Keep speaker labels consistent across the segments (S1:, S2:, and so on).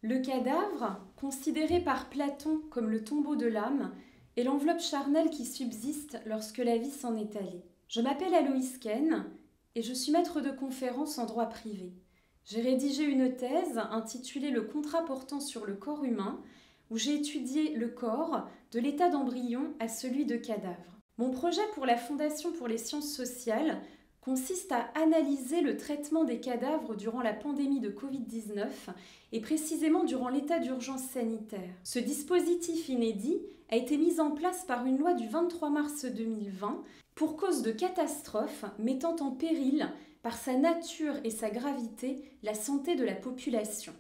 S1: Le cadavre, considéré par Platon comme le tombeau de l'âme, est l'enveloppe charnelle qui subsiste lorsque la vie s'en est allée. Je m'appelle Aloïs Ken et je suis maître de conférences en droit privé. J'ai rédigé une thèse intitulée Le contrat portant sur le corps humain, où j'ai étudié le corps de l'état d'embryon à celui de cadavre. Mon projet pour la Fondation pour les sciences sociales consiste à analyser le traitement des cadavres durant la pandémie de Covid-19 et précisément durant l'état d'urgence sanitaire. Ce dispositif inédit a été mis en place par une loi du 23 mars 2020 pour cause de catastrophe mettant en péril, par sa nature et sa gravité, la santé de la population.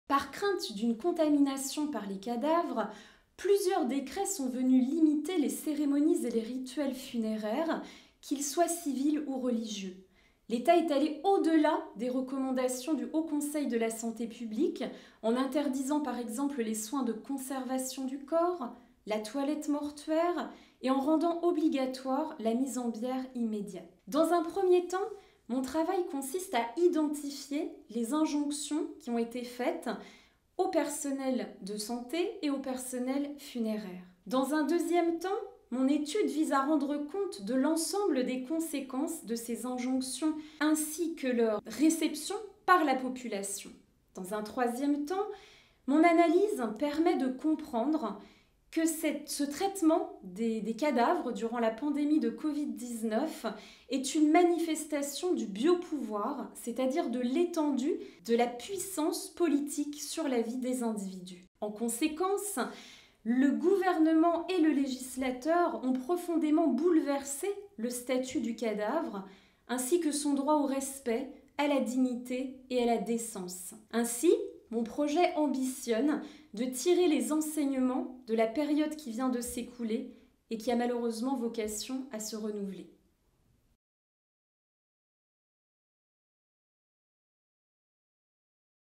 S1: Par crainte d'une contamination par les cadavres, plusieurs décrets sont venus limiter les cérémonies et les rituels funéraires, qu'ils soient civils ou religieux. L'État est allé au-delà des recommandations du Haut Conseil de la santé publique, en interdisant par exemple les soins de conservation du corps, la toilette mortuaire, et en rendant obligatoire la mise en bière immédiate. Dans un premier temps, mon travail consiste à identifier les injonctions qui ont été faites au personnel de santé et au personnel funéraire. Dans un deuxième temps, mon étude vise à rendre compte de l'ensemble des conséquences de ces injonctions ainsi que leur réception par la population. Dans un troisième temps, mon analyse permet de comprendre que ce traitement des cadavres durant la pandémie de Covid-19 est une manifestation du biopouvoir, c'est-à-dire de l'étendue de la puissance politique sur la vie des individus. En conséquence, le gouvernement et le législateur ont profondément bouleversé le statut du cadavre, ainsi que son droit au respect, à la dignité et à la décence. Ainsi, mon projet ambitionne de tirer les enseignements de la période qui vient de s'écouler et qui a malheureusement vocation à se renouveler.